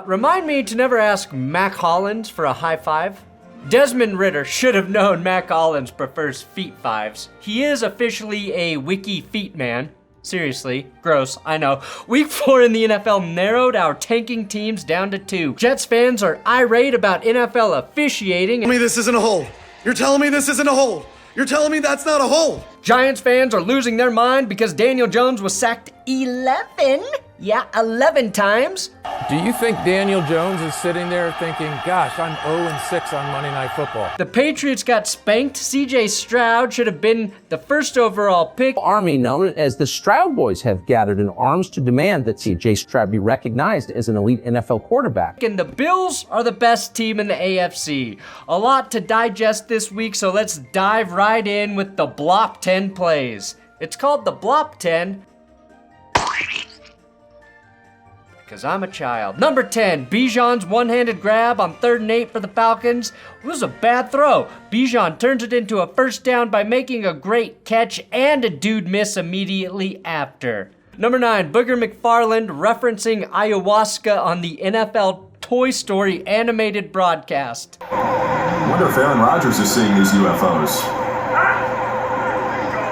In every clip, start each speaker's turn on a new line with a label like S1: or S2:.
S1: Remind me to never ask Mac Hollins for a high five. Desmond Ridder should have known Mac Hollins prefers feet fives. He is officially a wiki feet man. Seriously, gross, I know. Week 4 in the NFL narrowed our tanking teams down to 2. Jets fans are irate about NFL officiating.
S2: Tell me this isn't a hold. You're telling me this isn't a hold. You're telling me that's not a hold.
S1: Giants fans are losing their mind because Daniel Jones was sacked 11 times.
S3: Do you think Daniel Jones is sitting there thinking, gosh, I'm 0-6 on Monday Night Football?
S1: The Patriots got spanked. CJ Stroud should have been the first overall pick.
S4: Army known as the Stroud Boys have gathered in arms to demand that CJ Stroud be recognized as an elite NFL quarterback.
S1: And the Bills are the best team in the AFC. A lot to digest this week, so let's dive right in with the Blop 10 plays. It's called the Blop 10 because I'm a child. Number 10, Bijan's one-handed grab on 3rd and 8 for the Falcons. It was a bad throw. Bijan turns it into a first down by making a great catch and a dude miss immediately after. Number 9, Booger McFarland referencing ayahuasca on the NFL Toy Story animated broadcast.
S5: I wonder if Aaron Rodgers is seeing these UFOs.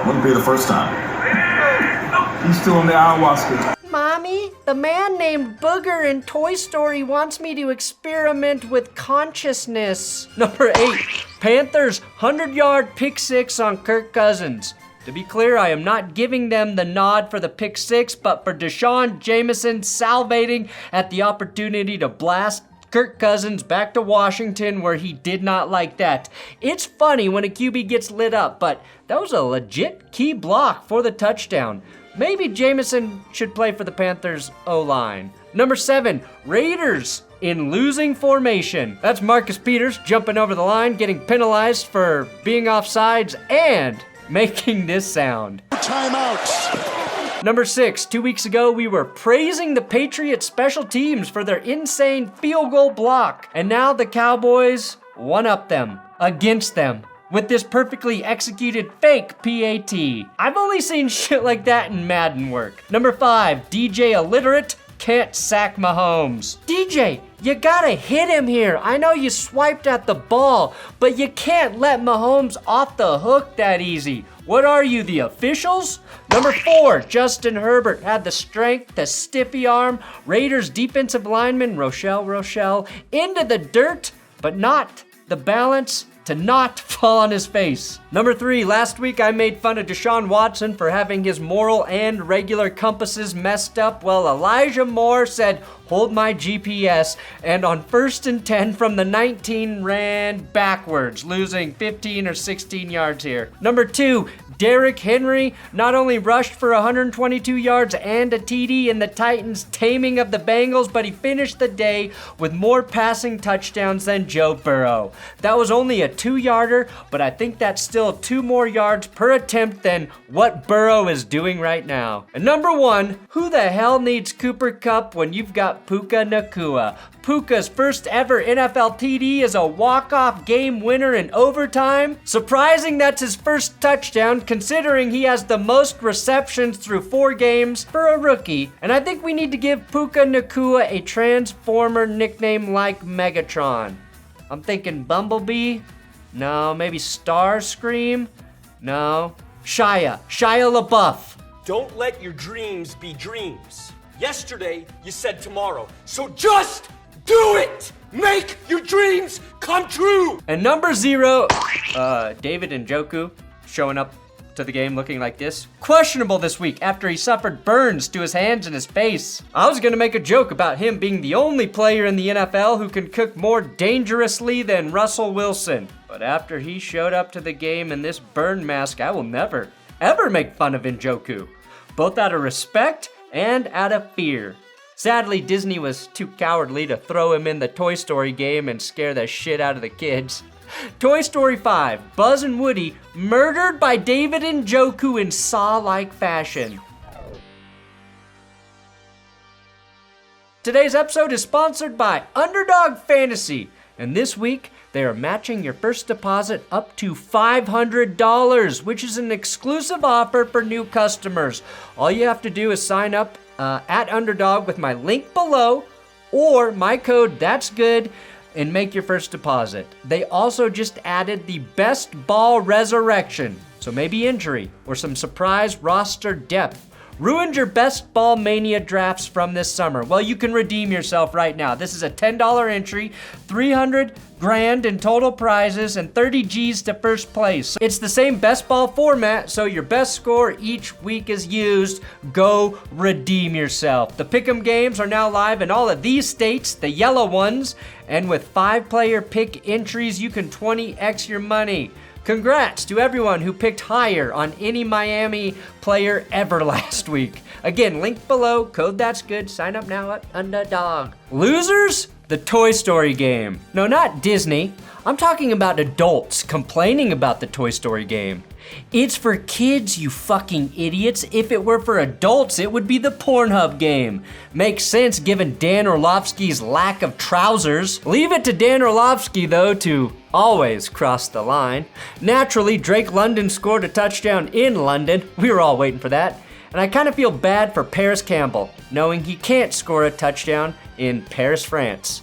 S5: Wouldn't be the first time. He's still on the ayahuasca.
S1: Mommy, the man named Booger in Toy Story wants me to experiment with consciousness. Number 8, Panthers 100-yard pick six on Kirk Cousins. To be clear, I am not giving them the nod for the pick six, but for Deshaun Jameson salivating at the opportunity to blast Kirk Cousins back to Washington where he did not like that. It's funny when a QB gets lit up, but that was a legit key block for the touchdown. Maybe Jameson should play for the Panthers O-line. Number 7, Raiders in losing formation. That's Marcus Peters jumping over the line, getting penalized for being offsides and making this sound.
S2: Timeouts.
S1: Number 6, 2 weeks ago, we were praising the Patriots special teams for their insane field goal block. And now the Cowboys one-up them, against them, with this perfectly executed fake PAT. I've only seen shit like that in Madden work. Number 5, DJ illiterate can't sack Mahomes. DJ, you gotta hit him here. I know you swiped at the ball, but you can't let Mahomes off the hook that easy. What are you, the officials? Number 4, Justin Herbert had the strength to stiffy arm Raiders defensive lineman Rochelle into the dirt, but not the balance to not fall on his face. Number 3, last week I made fun of Deshaun Watson for having his moral and regular compasses messed up. Well, Elijah Moore said, hold my GPS, and on 1st and 10 from the 19 ran backwards, losing 15 or 16 yards here. Number 2, Derrick Henry not only rushed for 122 yards and a TD in the Titans' taming of the Bengals, but he finished the day with more passing touchdowns than Joe Burrow. That was only a 2-yarder, but I think that's still 2 more yards per attempt than what Burrow is doing right now. And number 1, who the hell needs Cooper Kupp when you've got Puka Nacua? Puka's first ever NFL TD is a walk-off game winner in overtime. Surprising that's his first touchdown considering he has the most receptions through 4 games for a rookie. And I think we need to give Puka Nacua a Transformer nickname like Megatron. I'm thinking Bumblebee? No, maybe Starscream? No. Shia LaBeouf.
S6: Don't let your dreams be dreams. Yesterday, you said tomorrow. So just do it! Make your dreams come true!
S1: And number 0, David Njoku showing up to the game looking like this. Questionable this week after he suffered burns to his hands and his face. I was gonna make a joke about him being the only player in the NFL who can cook more dangerously than Russell Wilson. But after he showed up to the game in this burn mask, I will never, ever make fun of Njoku. Both out of respect and out of fear. Sadly, Disney was too cowardly to throw him in the Toy Story game and scare the shit out of the kids. Toy Story 5, Buzz and Woody murdered by David Njoku in Saw-like fashion. Today's episode is sponsored by Underdog Fantasy, and this week they are matching your first deposit up to $500, which is an exclusive offer for new customers. All you have to do is sign up at Underdog with my link below, or my code THATSGOOD and make your first deposit. They also just added the best ball resurrection, so maybe injury or some surprise roster depth ruined your best ball mania drafts from this summer. Well, you can redeem yourself right now. This is a $10 entry, 300 grand in total prizes, and 30 G's to first place. It's the same best ball format, so your best score each week is used. Go redeem yourself. The pick'em games are now live in all of these states, the yellow ones, and with 5-player pick entries, you can 20x your money. Congrats to everyone who picked higher on any Miami player ever last week. Again, link below, code that's good, sign up now at Underdog. Losers? The Toy Story game. No, not Disney. I'm talking about adults complaining about the Toy Story game. It's for kids, you fucking idiots. If it were for adults, it would be the Pornhub game. Makes sense given Dan Orlovsky's lack of trousers. Leave it to Dan Orlovsky, though, to always cross the line. Naturally, Drake London scored a touchdown in London. We were all waiting for that. And I kind of feel bad for Paris Campbell, knowing he can't score a touchdown in Paris, France.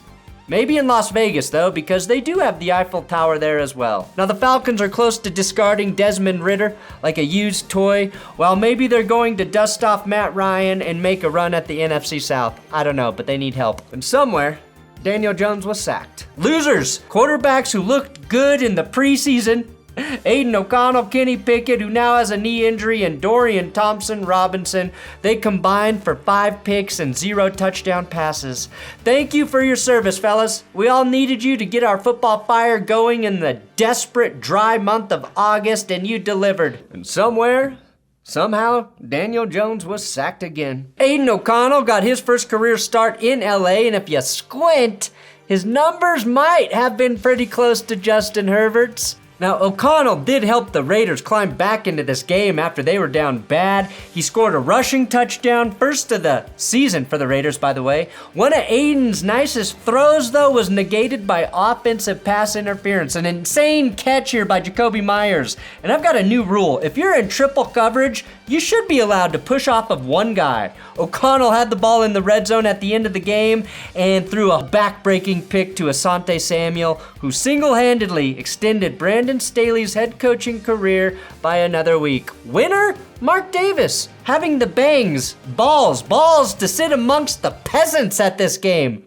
S1: Maybe in Las Vegas, though, because they do have the Eiffel Tower there as well. Now, the Falcons are close to discarding Desmond Ridder like a used toy. Well, maybe they're going to dust off Matt Ryan and make a run at the NFC South. I don't know, but they need help. And somewhere, Daniel Jones was sacked. Losers, quarterbacks who looked good in the preseason. Aiden O'Connell, Kenny Pickett, who now has a knee injury, and Dorian Thompson-Robinson. They combined for 5 picks and 0 touchdown passes. Thank you for your service, fellas. We all needed you to get our football fire going in the desperate, dry month of August, and you delivered. And somehow, Daniel Jones was sacked again. Aiden O'Connell got his first career start in LA, and if you squint, his numbers might have been pretty close to Justin Herbert's. Now, O'Connell did help the Raiders climb back into this game after they were down bad. He scored a rushing touchdown, first of the season for the Raiders, by the way. One of Aiden's nicest throws, though, was negated by offensive pass interference. An insane catch here by Jacoby Myers. And I've got a new rule. If you're in triple coverage, you should be allowed to push off of one guy. O'Connell had the ball in the red zone at the end of the game and threw a back-breaking pick to Asante Samuel, who single-handedly extended Brandon Staley's head coaching career by another week. Winner? Mark Davis, having the bangs, balls to sit amongst the peasants at this game.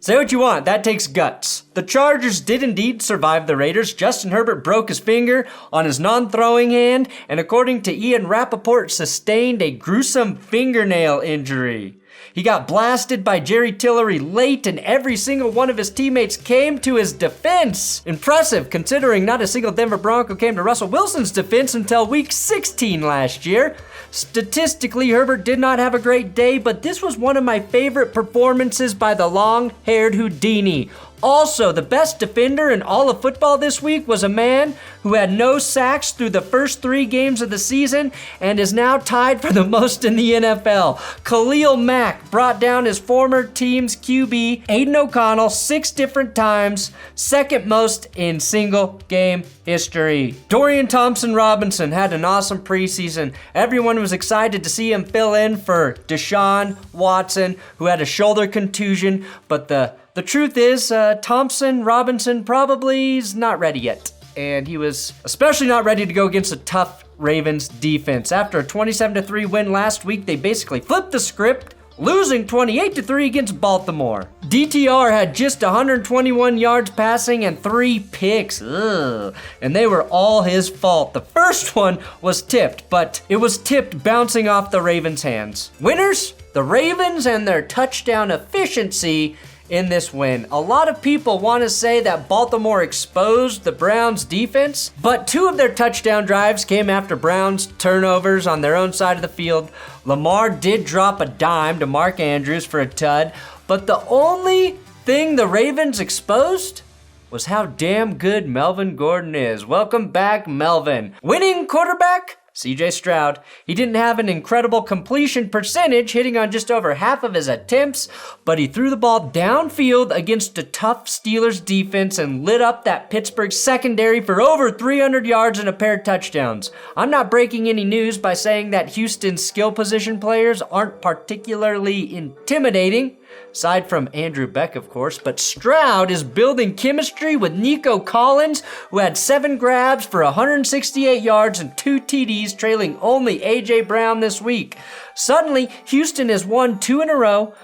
S1: Say what you want, that takes guts. The Chargers did indeed survive the Raiders. Justin Herbert broke his finger on his non-throwing hand, and according to Ian Rappaport, sustained a gruesome fingernail injury. He got blasted by Jerry Tillery late, and every single one of his teammates came to his defense. Impressive, considering not a single Denver Bronco came to Russell Wilson's defense until week 16 last year. Statistically, Herbert did not have a great day, but this was one of my favorite performances by the long-haired Houdini. Also, the best defender in all of football this week was a man who had no sacks through the first 3 games of the season and is now tied for the most in the NFL. Khalil Mack brought down his former team's QB, Aiden O'Connell, 6 different times, second most in single game history. Dorian Thompson-Robinson had an awesome preseason. Everyone was excited to see him fill in for Deshaun Watson, who had a shoulder contusion, but the truth is, Thompson-Robinson probably is not ready yet. And he was especially not ready to go against a tough Ravens defense. After a 27-3 win last week, they basically flipped the script, losing 28-3 against Baltimore. DTR had just 121 yards passing and 3 picks. Ugh. And they were all his fault. The first one was tipped, but it was tipped bouncing off the Ravens' hands. Winners? The Ravens and their touchdown efficiency in this win. A lot of people want to say that Baltimore exposed the Browns defense, but 2 of their touchdown drives came after Browns turnovers on their own side of the field. Lamar did drop a dime to Mark Andrews for a tud, but the only thing the Ravens exposed was how damn good Melvin Gordon is. Welcome back, Melvin. Winning quarterback? C.J. Stroud. He didn't have an incredible completion percentage, hitting on just over half of his attempts, but he threw the ball downfield against a tough Steelers defense and lit up that Pittsburgh secondary for over 300 yards and a pair of touchdowns. I'm not breaking any news by saying that Houston's skill position players aren't particularly intimidating, aside from Andrew Beck, of course, but Stroud is building chemistry with Nico Collins, who had 7 grabs for 168 yards and 2 TDs, trailing only A.J. Brown this week. Suddenly, Houston has won 2 in a row.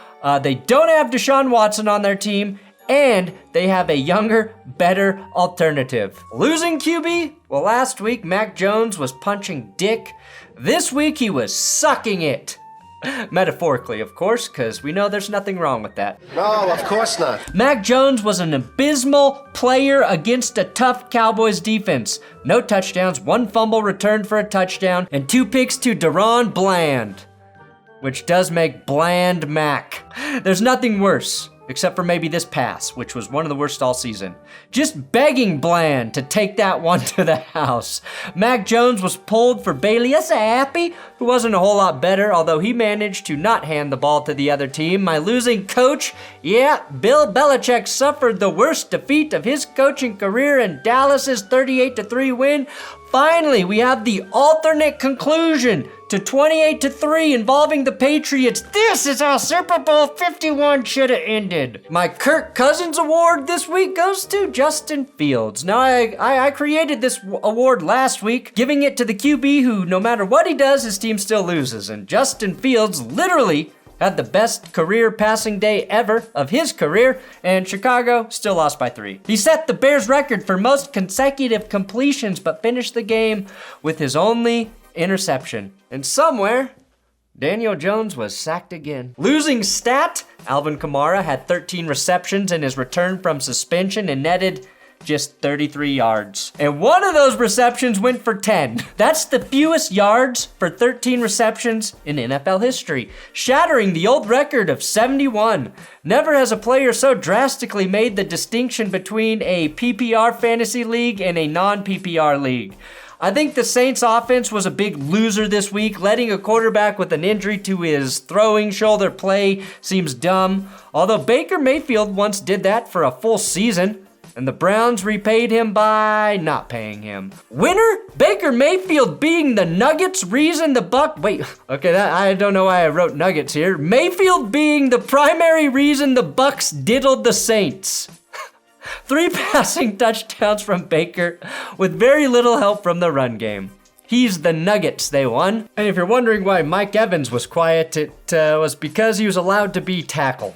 S1: They don't have Deshaun Watson on their team, and they have a younger, better alternative. Losing QB? Well, last week, Mac Jones was punching dick. This week, he was sucking it. Metaphorically, of course, because we know there's nothing wrong with that.
S7: No, of course not.
S1: Mac Jones was an abysmal player against a tough Cowboys defense. No touchdowns, 1 fumble returned for a touchdown, and 2 picks to Deron Bland, which does make Bland Mac. There's nothing worse, except for maybe this pass, which was one of the worst all season. Just begging Bland to take that one to the house. Mac Jones was pulled for Bailey Zappi, who wasn't a whole lot better, although he managed to not hand the ball to the other team. My losing coach, yeah, Bill Belichick suffered the worst defeat of his coaching career in Dallas's 38-3 win. Finally, we have the alternate conclusion to 28-3 involving the Patriots. This is how Super Bowl 51 should have ended. My Kirk Cousins award this week goes to Justin Fields. Now, I created this award last week, giving it to the QB who, no matter what he does, his team still loses. And Justin Fields literally had the best career passing day ever of his career, and Chicago still lost by 3. He set the Bears record for most consecutive completions, but finished the game with his only interception. And somewhere, Daniel Jones was sacked again. Losing stat, Alvin Kamara had 13 receptions in his return from suspension and netted just 33 yards. And one of those receptions went for 10. That's the fewest yards for 13 receptions in NFL history, shattering the old record of 71. Never has a player so drastically made the distinction between a PPR fantasy league and a non-PPR league. I think the Saints offense was a big loser this week. Letting a quarterback with an injury to his throwing shoulder play seems dumb, although Baker Mayfield once did that for a full season, and the Browns repaid him by not paying him. Winner? Baker Mayfield being the Nuggets reason the I don't know why I wrote Nuggets here. Mayfield being the primary reason the Bucks diddled the Saints. 3 passing touchdowns from Baker with very little help from the run game. He's the Nuggets they won. And if you're wondering why Mike Evans was quiet, it was because he was allowed to be tackled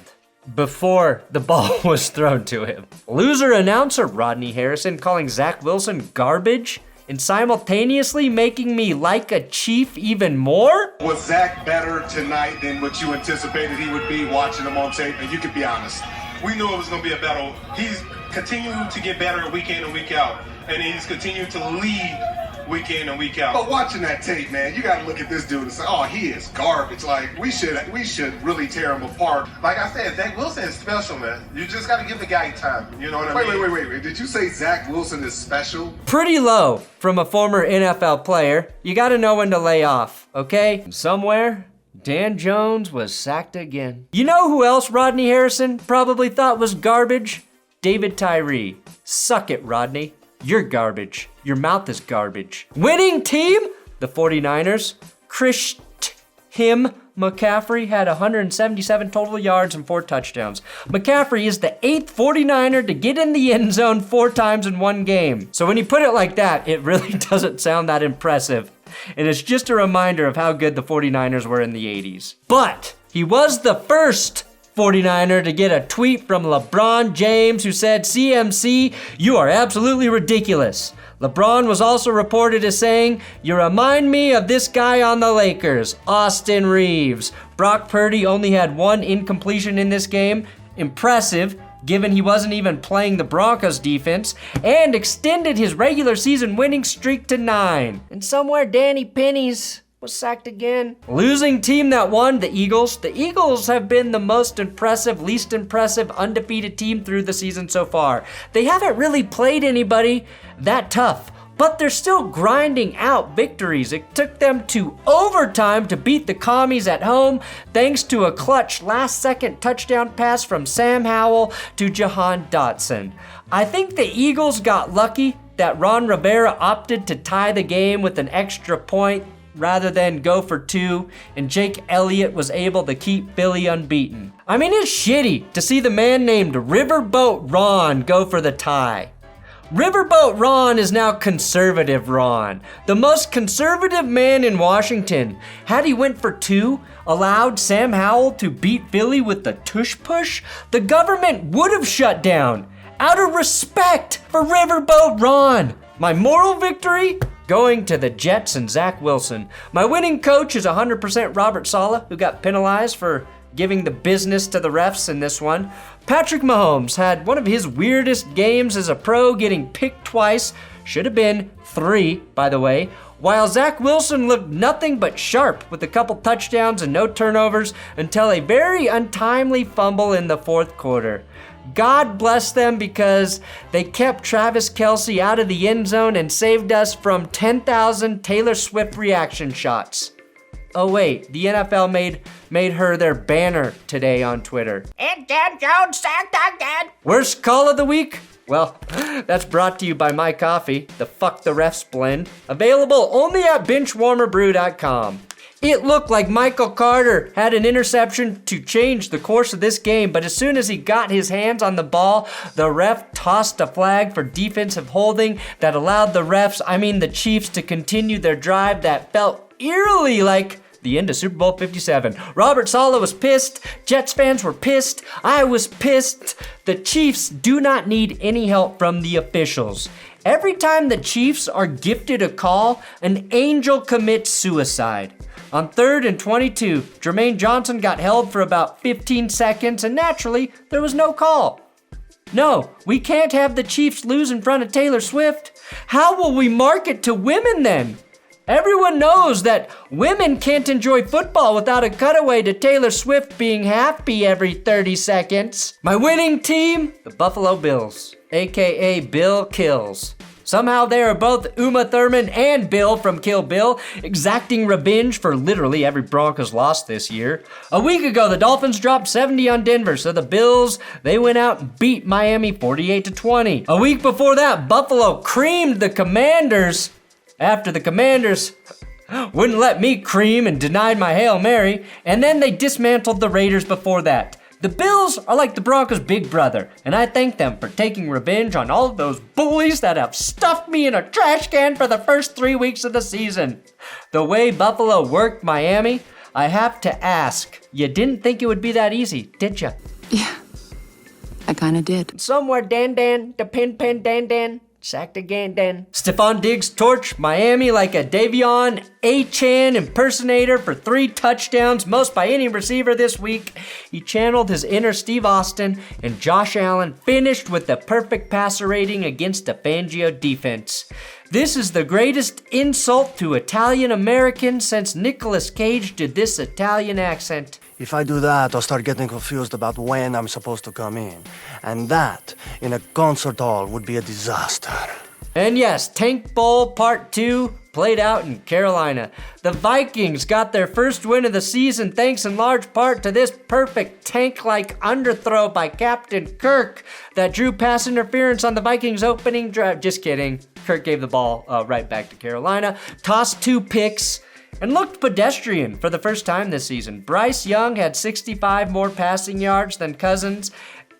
S1: before the ball was thrown to him. Loser announcer Rodney Harrison calling Zach Wilson garbage and simultaneously making me like a Chief even more?
S8: Was Zach better tonight than what you anticipated he would be watching him on tape? And you can be honest. We knew it was going to be a battle. He's continuing to get better week in and week out. And he's continued to lead week in and week out. But watching that tape, man, you got to look at this dude and say, oh, he is garbage. Like, we should really tear him apart. Like I said, Zach Wilson is special, man. You just got to give the guy time. You know what I mean? Wait. Did you say Zach Wilson is special?
S1: Pretty low from a former NFL player. You got to know when to lay off, okay? Somewhere, Dan Jones was sacked again. You know who else Rodney Harrison probably thought was garbage? David Tyree. Suck it, Rodney. You're garbage. Your mouth is garbage. Winning team? The 49ers. McCaffrey had 177 total yards and 4 touchdowns. McCaffrey is the 8th 49er to get in the end zone 4 times in one game. So when you put it like that, it really doesn't sound that impressive. And it's just a reminder of how good the 49ers were in the 80s. But he was the first 49er to get a tweet from LeBron James who said, CMC, you are absolutely ridiculous. LeBron was also reported as saying, you remind me of this guy on the Lakers, Austin Reeves. Brock Purdy only had 1 incompletion in this game. Impressive, given he wasn't even playing the Broncos defense, and extended his regular season winning streak to 9. And somewhere Danny Pennies was sacked again. Losing team that won, the Eagles. The Eagles have been the most impressive, least impressive, undefeated team through the season so far. They haven't really played anybody that tough. but they're still grinding out victories. It took them to overtime to beat the Commies at home, thanks to a clutch last-second touchdown pass from Sam Howell to Jahan Dotson. I think the Eagles got lucky that Ron Rivera opted to tie the game with an extra point rather than go for 2, and Jake Elliott was able to keep Philly unbeaten. I mean, it's shitty to see the man named Riverboat Ron go for the tie. Riverboat Ron is now Conservative Ron, the most conservative man in Washington. Had he went for 2, allowed Sam Howell to beat Philly with the tush push, the government would have shut down, out of respect for Riverboat Ron. My moral victory? Going to the Jets and Zach Wilson. My winning coach is 100% Robert Saleh, who got penalized for giving the business to the refs in this one. Patrick Mahomes had one of his weirdest games as a pro, getting picked twice. Should have been 3, by the way. While Zach Wilson looked nothing but sharp with a couple touchdowns and no turnovers until a very untimely fumble in the fourth quarter. God bless them because they kept Travis Kelce out of the end zone and saved us from 10,000 Taylor Swift reaction shots. Oh wait, the NFL made her their banner today on Twitter. And Dan Jones sacked again. Worst call of the week? Well, that's brought to you by my coffee, the Fuck the Refs blend, available only at benchwarmerbrew.com. It looked like Michael Carter had an interception to change the course of this game, but as soon as he got his hands on the ball, the ref tossed a flag for defensive holding that allowed the Chiefs to continue their drive that felt eerily like the end of Super Bowl 57. Robert Saleh was pissed. Jets fans were pissed. I was pissed. The Chiefs do not need any help from the officials. Every time the Chiefs are gifted a call, an angel commits suicide. On 3rd and 22, Jermaine Johnson got held for about 15 seconds, and naturally, there was no call. No, we can't have the Chiefs lose in front of Taylor Swift. How will we market to women then? Everyone knows that women can't enjoy football without a cutaway to Taylor Swift being happy every 30 seconds. My winning team, the Buffalo Bills, aka Bill Kills. Somehow they are both Uma Thurman and Bill from Kill Bill, exacting revenge for literally every Broncos loss this year. A week ago, the Dolphins dropped 70 on Denver, so the Bills, they went out and beat Miami 48-20. A week before that, Buffalo creamed the Commanders after the Commanders wouldn't let me cream and denied my Hail Mary, and then they dismantled the Raiders before that. The Bills are like the Broncos' big brother, and I thank them for taking revenge on all of those bullies that have stuffed me in a trash can for the first 3 weeks of the season. The way Buffalo worked Miami, I have to ask, you didn't think it would be that easy, did you?
S7: Yeah, I kinda did.
S1: Somewhere Dan, the pin Dan. Sacked again, Dan. Stephon Diggs torched Miami like a Davion Achane impersonator for 3 touchdowns, most by any receiver this week. He channeled his inner Steve Austin, and Josh Allen finished with the perfect passer rating against a Fangio defense. This is the greatest insult to Italian Americans since Nicolas Cage did this Italian accent.
S9: If I do that, I'll start getting confused about when I'm supposed to come in. And that, in a concert hall, would be a disaster.
S1: And yes, Tank Bowl Part 2 played out in Carolina. The Vikings got their first win of the season thanks in large part to this perfect tank-like underthrow by Captain Kirk that drew pass interference on the Vikings' opening drive. Just kidding. Kirk gave the ball right back to Carolina, tossed 2 picks, and looked pedestrian for the first time this season. Bryce Young had 65 more passing yards than Cousins,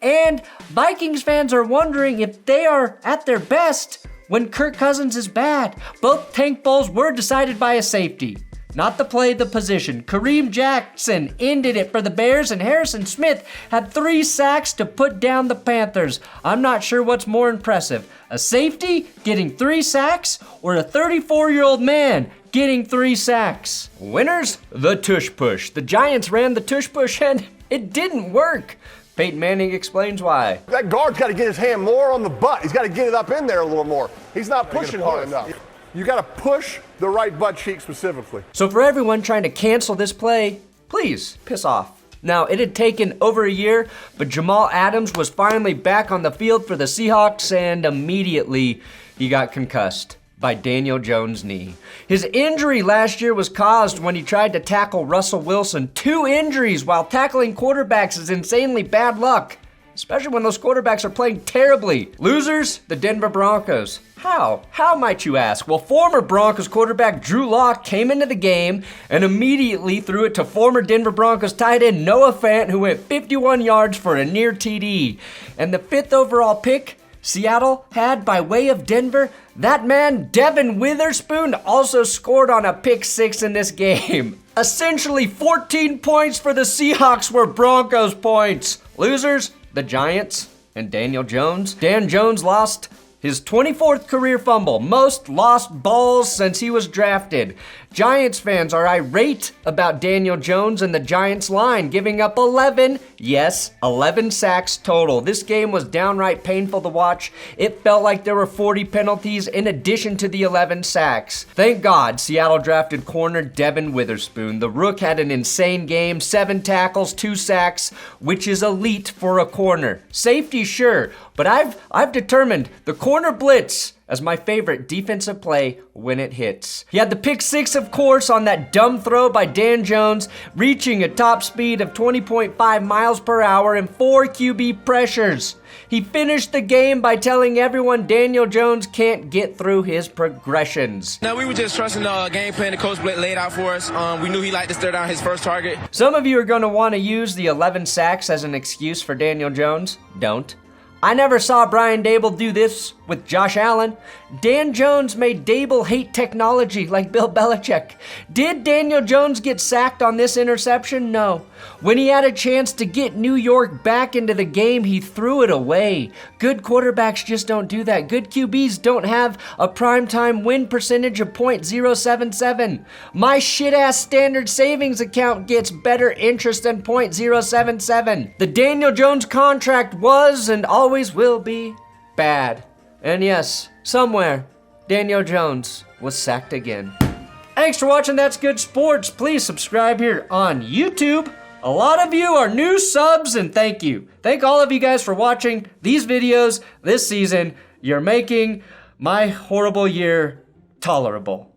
S1: and Vikings fans are wondering if they are at their best when Kirk Cousins is bad. Both tank bowls were decided by a safety. Not the play, the position. Kareem Jackson ended it for the Bears, and Harrison Smith had 3 sacks to put down the Panthers. I'm not sure what's more impressive, a safety getting 3 sacks or a 34-year-old man getting 3 sacks. Winners? The tush push. The Giants ran the tush push and it didn't work. Peyton Manning explains why.
S10: That guard's got to get his hand more on the butt. He's got to get it up in there a little more. He's not pushing hard enough. You got to push the right butt cheek specifically.
S1: So for everyone trying to cancel this play, please piss off. Now, it had taken over a year, but Jamal Adams was finally back on the field for the Seahawks, and immediately he got concussed. by Daniel Jones' knee. His injury last year was caused when he tried to tackle Russell Wilson. 2 injuries while tackling quarterbacks is insanely bad luck, especially when those quarterbacks are playing terribly. Losers, the Denver Broncos. How? How might you ask? Well, former Broncos quarterback Drew Lock came into the game and immediately threw it to former Denver Broncos tight end Noah Fant, who went 51 yards for a near TD. And the 5th overall pick Seattle had by way of Denver, that man, Devin Witherspoon, also scored on a pick 6 in this game. Essentially, 14 points for the Seahawks were Broncos points. Losers, the Giants and Daniel Jones. Dan Jones lost his 24th career fumble, most lost balls since he was drafted. Giants fans are irate about Daniel Jones and the Giants line, giving up 11 sacks total. This game was downright painful to watch. It felt like there were 40 penalties in addition to the 11 sacks. Thank God Seattle drafted corner Devin Witherspoon. The Rook had an insane game, 7 tackles, 2 sacks, which is elite for a corner. Safety, sure, but I've determined the corner blitz as my favorite defensive play when it hits. He had the pick 6, of course, on that dumb throw by Dan Jones, reaching a top speed of 20.5 miles per hour and 4 QB pressures. He finished the game by telling everyone Daniel Jones can't get through his progressions.
S11: No, we were just trusting the game plan the coach laid out for us. We knew he liked to stare down his first target.
S1: Some of you are going to want to use the 11 sacks as an excuse for Daniel Jones. Don't. I never saw Brian Daboll do this with Josh Allen. Dan Jones made Daboll hate technology like Bill Belichick. Did Daniel Jones get sacked on this interception? No. When he had a chance to get New York back into the game, he threw it away. Good quarterbacks just don't do that. Good QBs don't have a primetime win percentage of .077. My shit-ass standard savings account gets better interest than .077. The Daniel Jones contract was and always will be bad. And yes, somewhere, Daniel Jones was sacked again. Thanks for watching That's Good Sports. Please subscribe here on YouTube. A lot of you are new subs, and thank you. Thank all of you guys for watching these videos this season. You're making my horrible year tolerable.